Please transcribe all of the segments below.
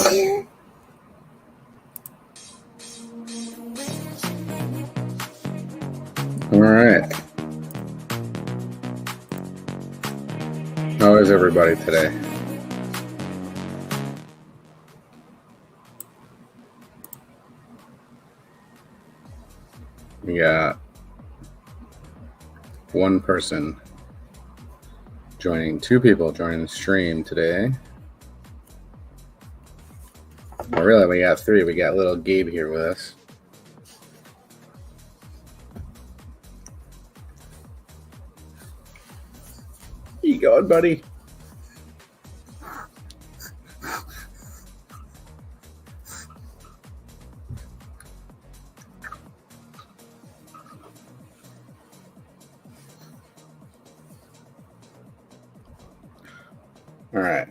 All right. How is everybody today? We got one person joining, two people joining the stream today. Well, really, we got three. We got little Gabe here with us. Where you going, buddy? All right.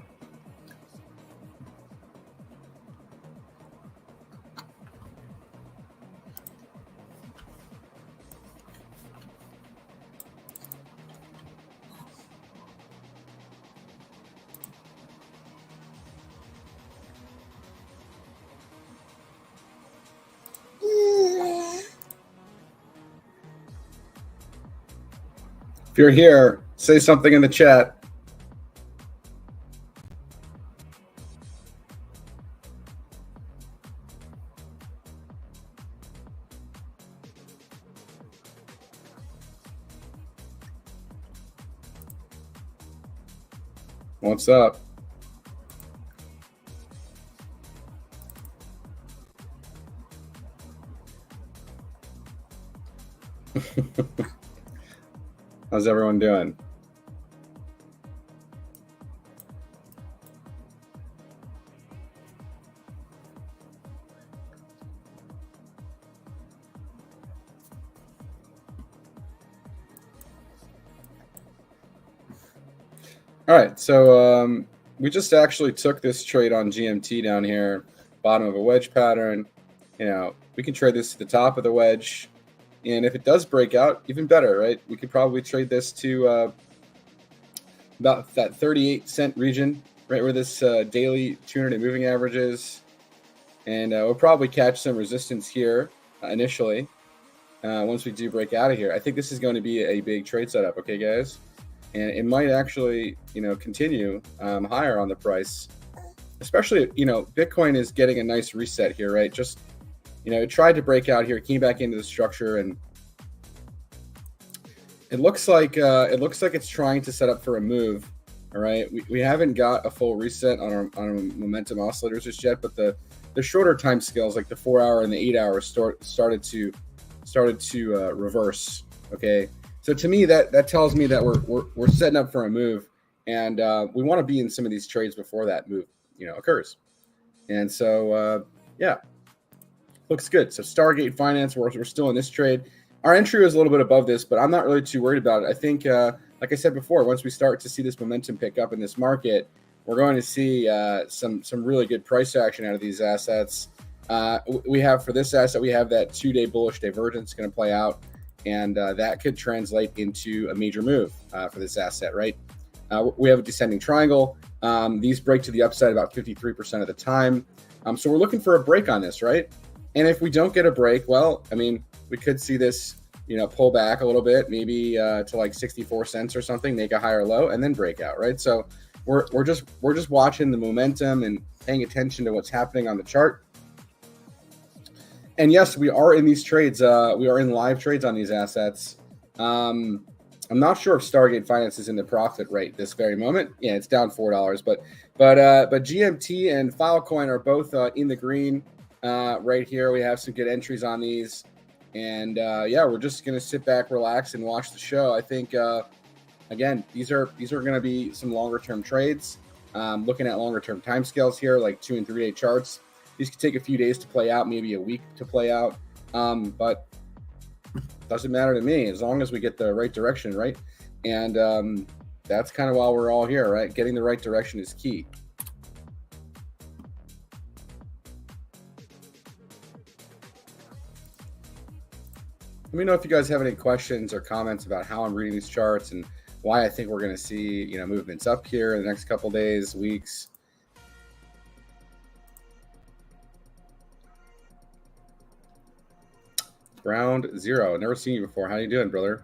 If you're here, say something in the chat. What's up? How's everyone doing? All right, so we just actually took this trade on GMT down here, bottom of a wedge pattern. You know, we can trade this to the top of the wedge, and if it does break out, even better, right? We could probably trade this to about that 38-cent region, right where this daily 200 moving average is, and we'll probably catch some resistance here initially once we do break out of here. I think this is going to be a big trade setup, okay, guys? And it might actually, you know, continue higher on the price, especially, you know, Bitcoin is getting a nice reset here, right? Just, you know, it tried to break out here, came back into the structure, and it looks like it's trying to set up for a move. All right, we haven't got a full reset on our momentum oscillators just yet, but the shorter time scales, like the 4-hour and the 8-hour, started to reverse. Okay. So to me, that tells me that we're setting up for a move, and we want to be in some of these trades before that move, you know, occurs. And so yeah, looks good. So Stargate Finance, we're still in this trade. Our entry was a little bit above this, but I'm not really too worried about it. I think, like I said before, once we start to see this momentum pick up in this market, we're going to see some really good price action out of these assets. We have, for this asset, we have that 2-day bullish divergence going to play out. And that could translate into a major move for this asset, right? We have a descending triangle. These break to the upside about 53% of the time. So we're looking for a break on this, right? And if we don't get a break, well, I mean, we could see this, you know, pull back a little bit, maybe to like 64 cents or something, make a higher low, and then break out, right? So we're just watching the momentum and paying attention to what's happening on the chart. And yes, we are in these trades. We are in live trades on these assets. I'm not sure if Stargate Finance is in the profit right this very moment. Yeah, it's down $4, but GMT and Filcoin are both in the green right here. We have some good entries on these, and yeah, we're just gonna sit back, relax, and watch the show. I think again, these are going to be some longer term trades. Looking at longer term timescales here, like 2 and 3 day charts. These could take a few days to play out, maybe a week to play out, but doesn't matter to me as long as we get the right direction, right? And that's kind of why we're all here, right? Getting the right direction is key. Let me know if you guys have any questions or comments about how I'm reading these charts and why I think we're going to see, you know, movements up here in the next couple days, weeks. Ground Zero. Never seen you before. How you doing, brother?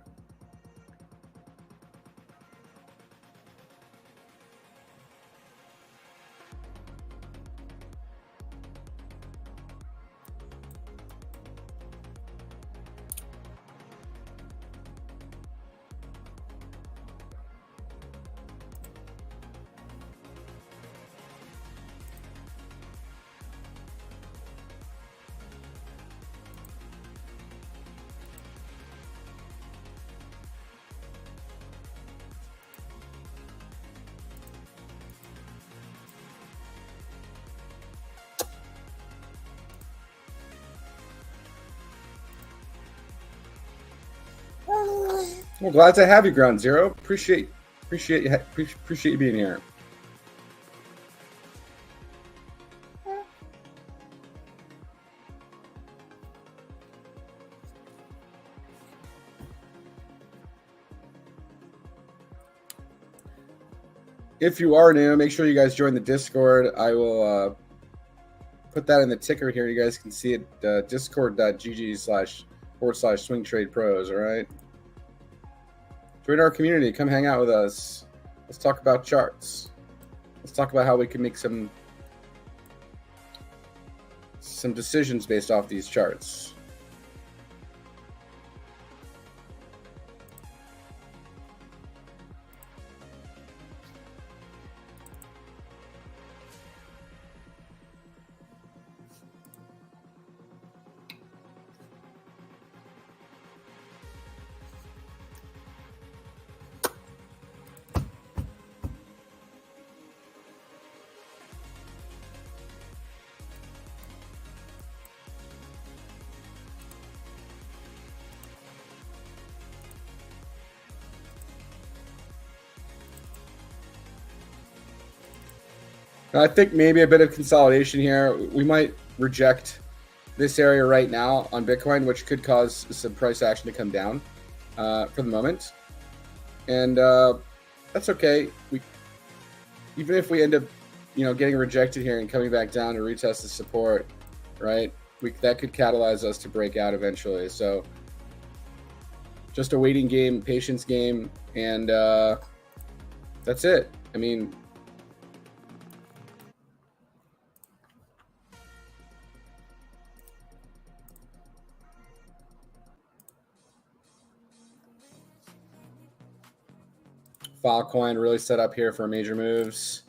Well, glad to have you, Ground Zero. Appreciate you being here. If you are new, make sure you guys join the Discord. I will put that in the ticker here. You guys can see it, discord.gg//swing trade pros. All right. Join our community. Come hang out with us. Let's talk about charts. Let's talk about how we can make some decisions based off these charts. I think maybe a bit of consolidation here. We might reject this area right now on Bitcoin, which could cause some price action to come down for the moment. And that's okay. Even if we end up, getting rejected here and coming back down to retest the support, right? That could catalyze us to break out eventually. So just a waiting game, patience game, and that's it. I mean, Filcoin really set up here for major moves.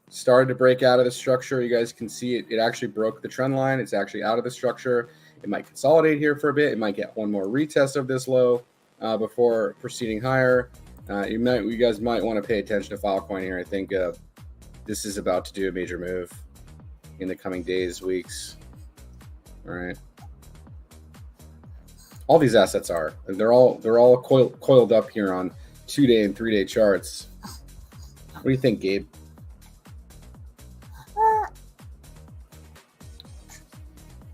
Started to break out of the structure. You guys can see it actually broke the trend line. It's actually out of the structure. It might consolidate here for a bit. It might get one more retest of this low before proceeding higher. You guys might want to pay attention to Filcoin here. I think this is about to do a major move in the coming days, weeks. All right. All these assets are. They're all coiled up here on 2-day and 3-day charts. What do you think, Gabe?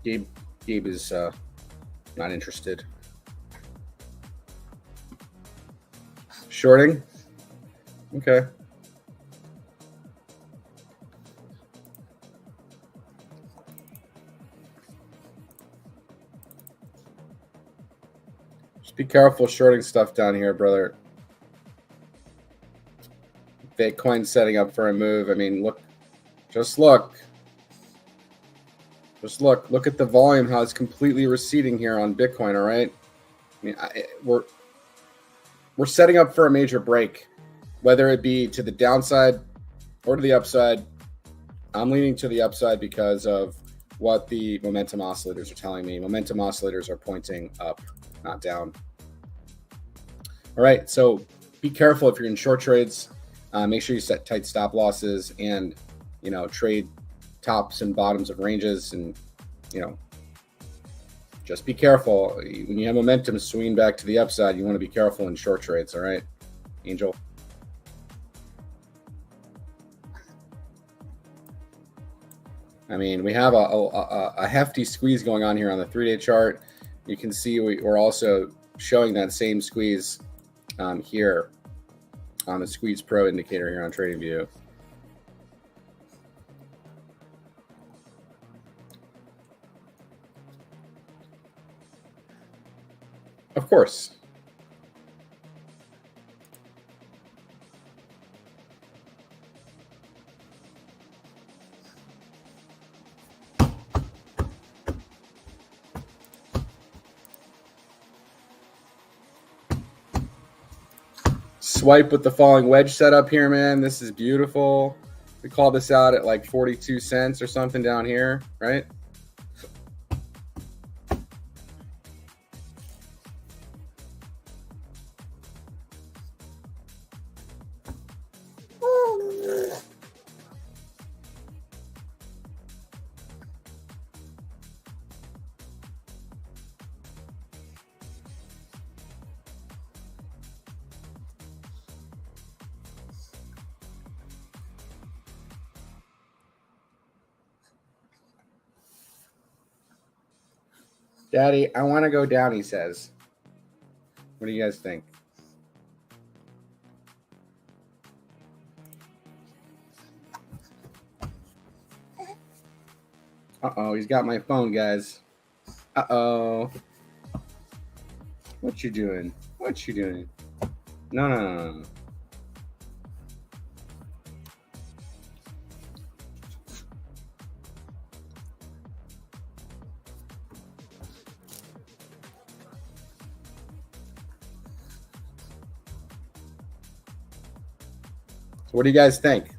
Gabe is not interested. Shorting? Okay. Just be careful shorting stuff down here, brother. Bitcoin setting up for a move. I mean, look at the volume, how it's completely receding here on Bitcoin. All right. I mean, we're setting up for a major break, whether it be to the downside or to the upside. I'm leaning to the upside because of what the momentum oscillators are telling me. Momentum oscillators are pointing up, not down. All right. So be careful if you're in short trades. Make sure you set tight stop losses and, trade tops and bottoms of ranges, and, just be careful. When you have momentum swinging back to the upside, you want to be careful in short trades. All right, Angel. I mean, we have a hefty squeeze going on here on the 3-day chart. You can see we're also showing that same squeeze here on the Squeeze Pro indicator here on TradingView. Of course. Swipe with the falling wedge setup here, man. This is beautiful. We call this out at like 42 cents or something down here, right? Daddy, I want to go down, he says. What do you guys think? Uh-oh, he's got my phone, guys. Uh-oh. What you doing? What you doing? No. What do you guys think?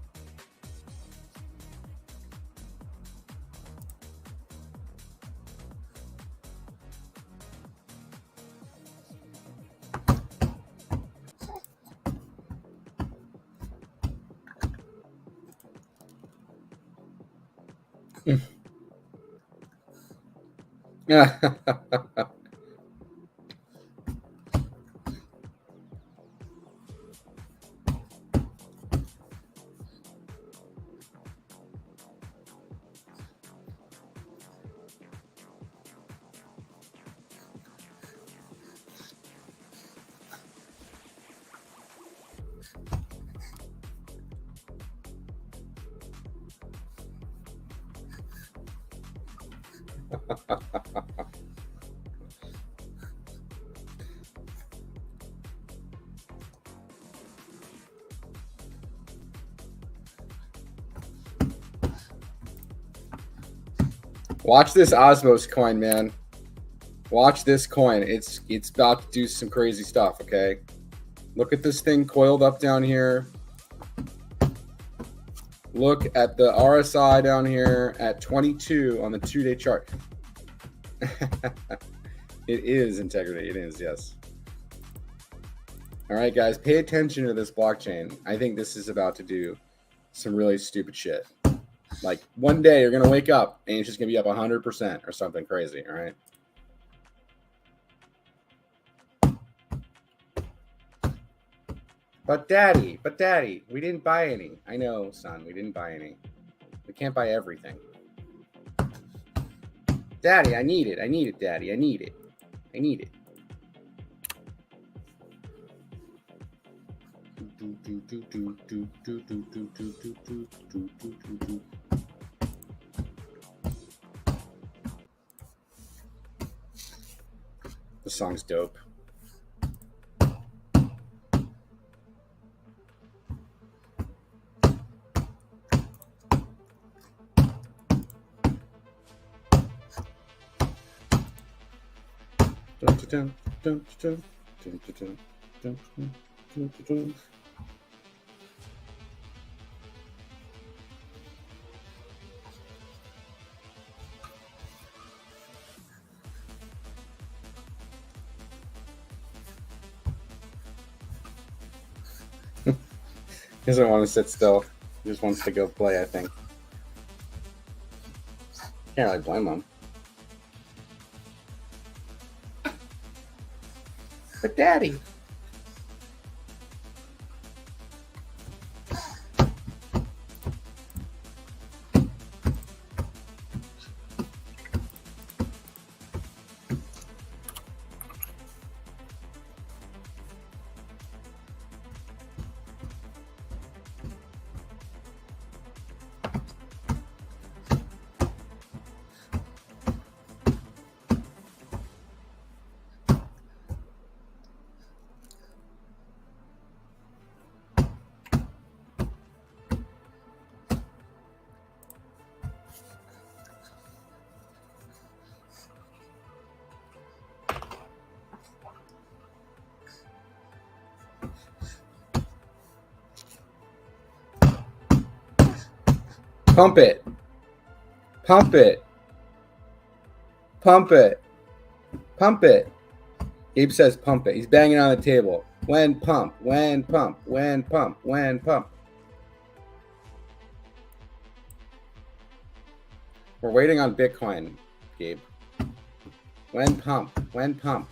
Watch this Osmos coin, man. Watch this coin. It's about to do some crazy stuff, okay? Look at this thing coiled up down here. Look at the RSI down here at 22 on the 2-day chart. It is integrity. It is, yes. All right, guys, pay attention to this blockchain. I think this is about to do some really stupid shit. Like one day you're going to wake up and it's just going to be up 100% or something crazy, all right? But daddy, we didn't buy any. I know, son, we didn't buy any. We can't buy everything. Daddy, I need it, daddy, I need it. The song's dope. He doesn't want to sit still. He just wants to go play, I think. Can't really blame him. But daddy. Pump it. Pump it. Pump it. Pump it. Gabe says pump it. He's banging on the table. When pump, when pump, when pump, when pump. We're waiting on Bitcoin, Gabe. When pump, when pump.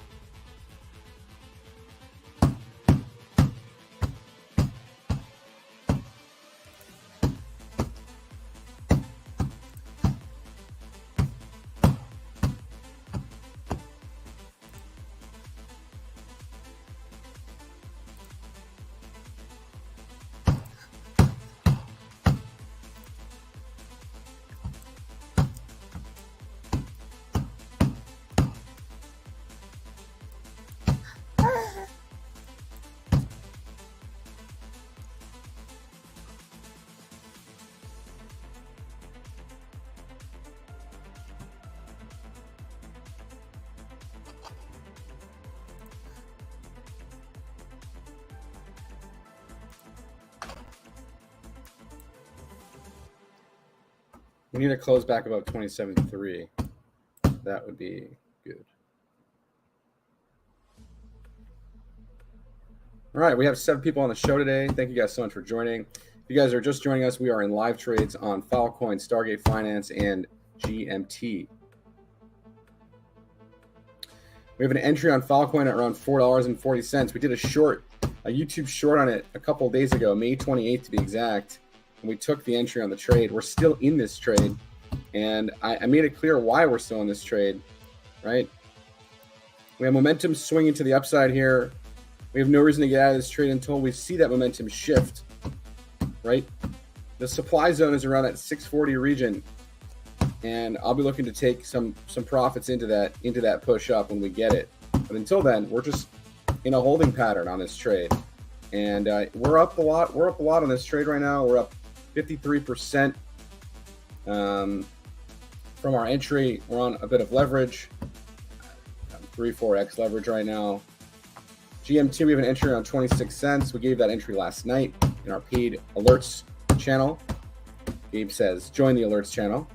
We need to close back above 27.3. That would be good. All right, we have 7 people on the show today. Thank you guys so much for joining. If you guys are just joining us, we are in live trades on Filcoin, Stargate Finance, and GMT. We have an entry on Filcoin at around $4.40. We did a YouTube short on it a couple of days ago, May 28th to be exact. And we took the entry on the trade. We're still in this trade, and I made it clear why we're still in this trade, right? We have momentum swinging to the upside here. We have no reason to get out of this trade until we see that momentum shift, right? The supply zone is around that 640 region, and I'll be looking to take some profits into that push up when we get it. But until then, we're just in a holding pattern on this trade, and we're up a lot. We're up a lot on this trade right now. We're up 53% from our entry. We're on a bit of leverage, 3-4x leverage right now. GMT, we have an entry on 26 cents. We gave that entry last night in our paid alerts channel. Gabe says, join the alerts channel.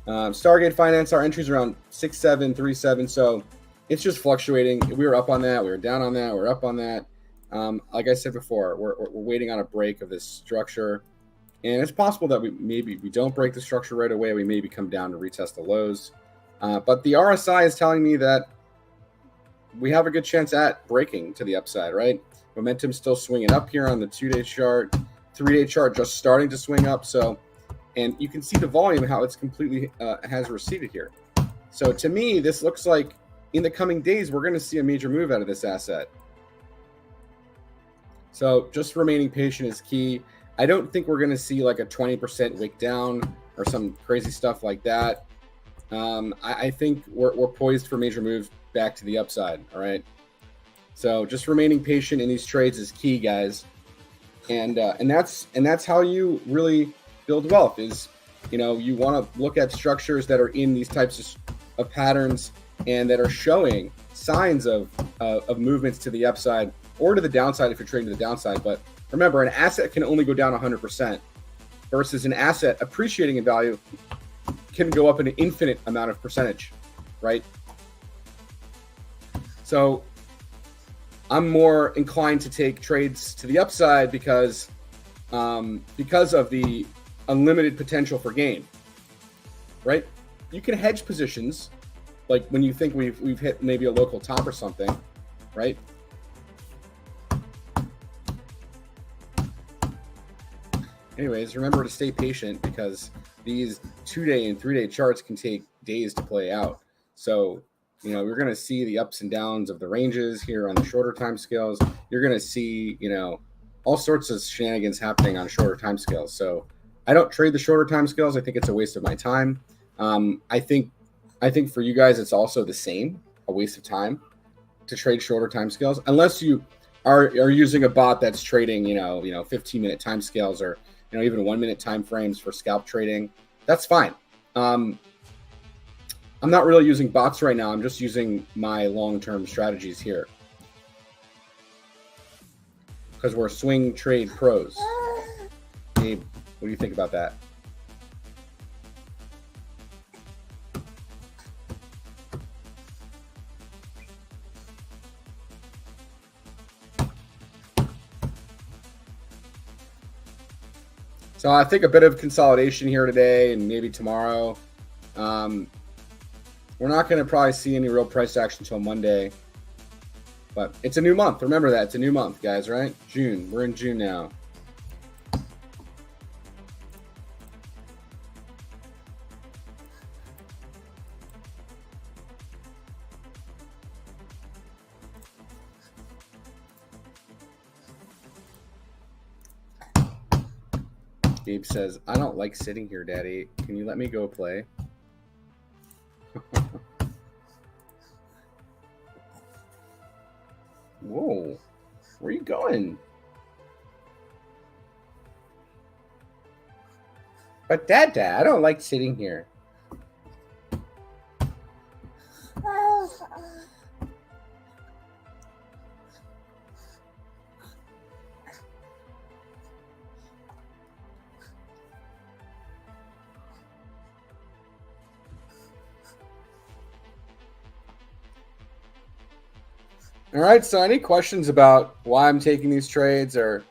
Stargate Finance, our entries around 6.737. So it's just fluctuating. We were up on that. We were down on that. We're up on that. Like I said before, we're waiting on a break of this structure, and it's possible that we don't break the structure right away. We maybe come down to retest the lows, but the RSI is telling me that we have a good chance at breaking to the upside. Right, momentum still swinging up here on the 2-day chart, 3-day chart just starting to swing up. So, and you can see the volume how it's completely has receded here. So to me, this looks like in the coming days we're going to see a major move out of this asset. So just remaining patient is key. I don't think we're going to see like a 20% wick down or some crazy stuff like that. I think we're poised for major moves back to the upside. All right. So just remaining patient in these trades is key, guys. And that's how you really build wealth. Is, you want to look at structures that are in these types of patterns and that are showing signs of movements to the upside or to the downside if you're trading to the downside. But remember, an asset can only go down 100% versus an asset appreciating in value can go up an infinite amount of percentage, right? So I'm more inclined to take trades to the upside because of the unlimited potential for gain, right? You can hedge positions, like when you think we've hit maybe a local top or something, right? Anyways, remember to stay patient because these 2-day and 3-day charts can take days to play out. So, we're going to see the ups and downs of the ranges here on the shorter time scales. You're going to see, all sorts of shenanigans happening on shorter time scales. So I don't trade the shorter time scales. I think it's a waste of my time. I think for you guys, it's also the same, a waste of time to trade shorter time scales, unless you are using a bot that's trading, 15-minute time scales or, even 1-minute time frames for scalp trading. That's fine. I'm not really using bots right now. I'm just using my long-term strategies here because we're swing trade pros. Gabe What do you think about that? So I think a bit of consolidation here today and maybe tomorrow. We're not going to probably see any real price action until Monday. But it's a new month. Remember that. It's a new month, guys, right? June. We're in June now. Gabe says, I don't like sitting here, Daddy. Can you let me go play? Whoa. Where are you going? But Dad, I don't like sitting here. All right, so any questions about why I'm taking these trades, or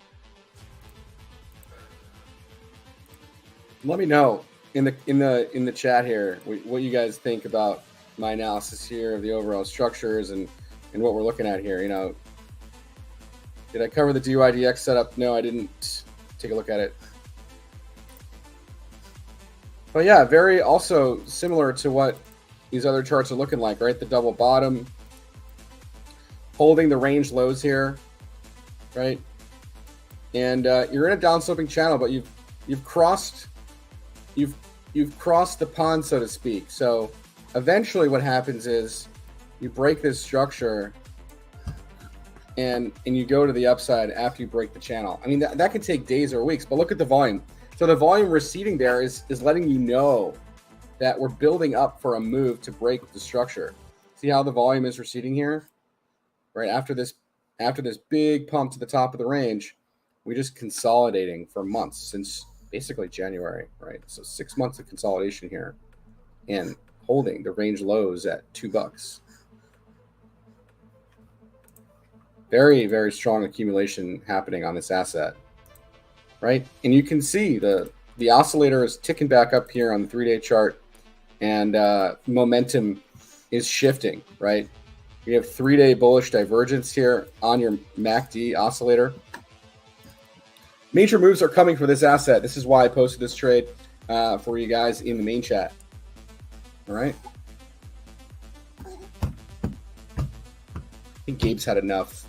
let me know in the chat here what you guys think about my analysis here of the overall structures and what we're looking at here. You know, did I cover the DYDX setup? No, I didn't. Take a look at it. But yeah, very also similar to what these other charts are looking like, right? The double bottom, holding the range lows here, right? And you're in a downsloping channel, but you've crossed the pond, so to speak. So eventually, what happens is you break this structure, and you go to the upside after you break the channel. I mean, that could take days or weeks, but look at the volume. So the volume receding there is letting you know that we're building up for a move to break the structure. See how the volume is receding here? Right after this big pump to the top of the range, we're just consolidating for months since basically January, right? So 6 months of consolidation here and holding the range lows at $2. Very, very strong accumulation happening on this asset, right? And you can see the oscillator is ticking back up here on the 3-day chart, and momentum is shifting, right? We have 3-day bullish divergence here on your MACD oscillator. Major moves are coming for this asset. This is why I posted this trade for you guys in the main chat. All right. I think Gabe's had enough.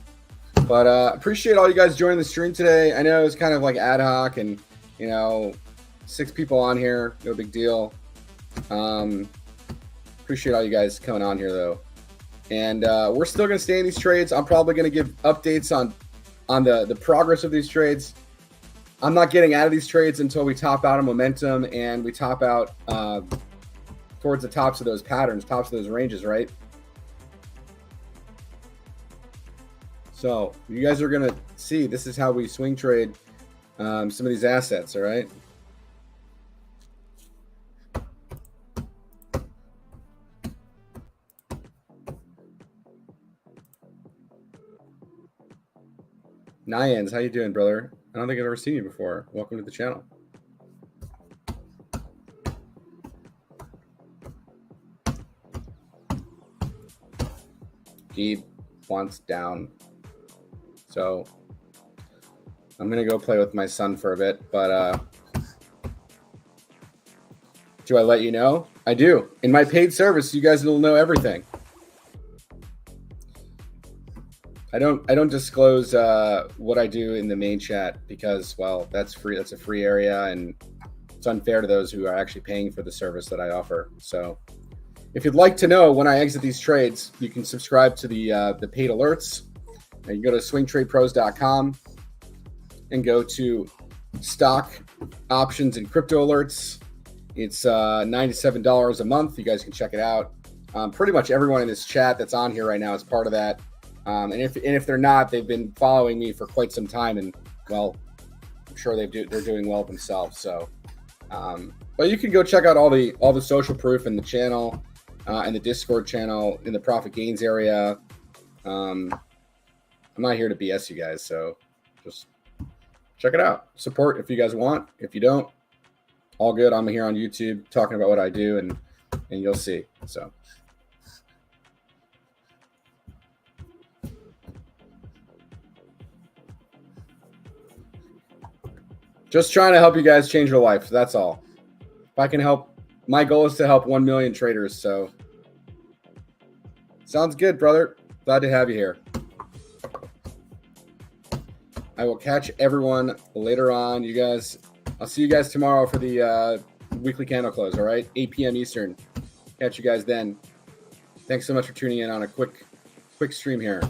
But appreciate all you guys joining the stream today. I know it's kind of like ad hoc and, 6 people on here. No big deal. Appreciate all you guys coming on here, though. And we're still going to stay in these trades. I'm probably going to give updates on the progress of these trades. I'm not getting out of these trades until we top out on momentum and we top out towards the tops of those patterns, tops of those ranges, right? So you guys are going to see this is how we swing trade some of these assets, all right? Nyans, how you doing, brother? I don't think I've ever seen you before. Welcome to the channel. Gabe wants down. So I'm going to go play with my son for a bit, but do I let you know? I do. In my paid service, you guys will know everything. I don't disclose what I do in the main chat because, well, that's free. That's a free area, and it's unfair to those who are actually paying for the service that I offer. So if you'd like to know when I exit these trades, you can subscribe to the paid alerts. You can go to swingtradepros.com and go to stock options and crypto alerts. It's $97 a month. You guys can check it out. Pretty much everyone in this chat that's on here right now is part of that. And if they're not, they've been following me for quite some time, and well, sure they're doing well themselves. So, but you can go check out all the social proof in the channel, and the Discord channel in the profit gains area. I'm not here to BS you guys, so just check it out. Support if you guys want. If you don't, all good. I'm here on YouTube talking about what I do, and you'll see. So. Just trying to help you guys change your life. That's all. If I can help, my goal is to help 1 million traders. So sounds good, brother. Glad to have you here. I will catch everyone later on. You guys, I'll see you guys tomorrow for the weekly candle close. All right, 8 p.m. Eastern. Catch you guys then. Thanks so much for tuning in on a quick stream here.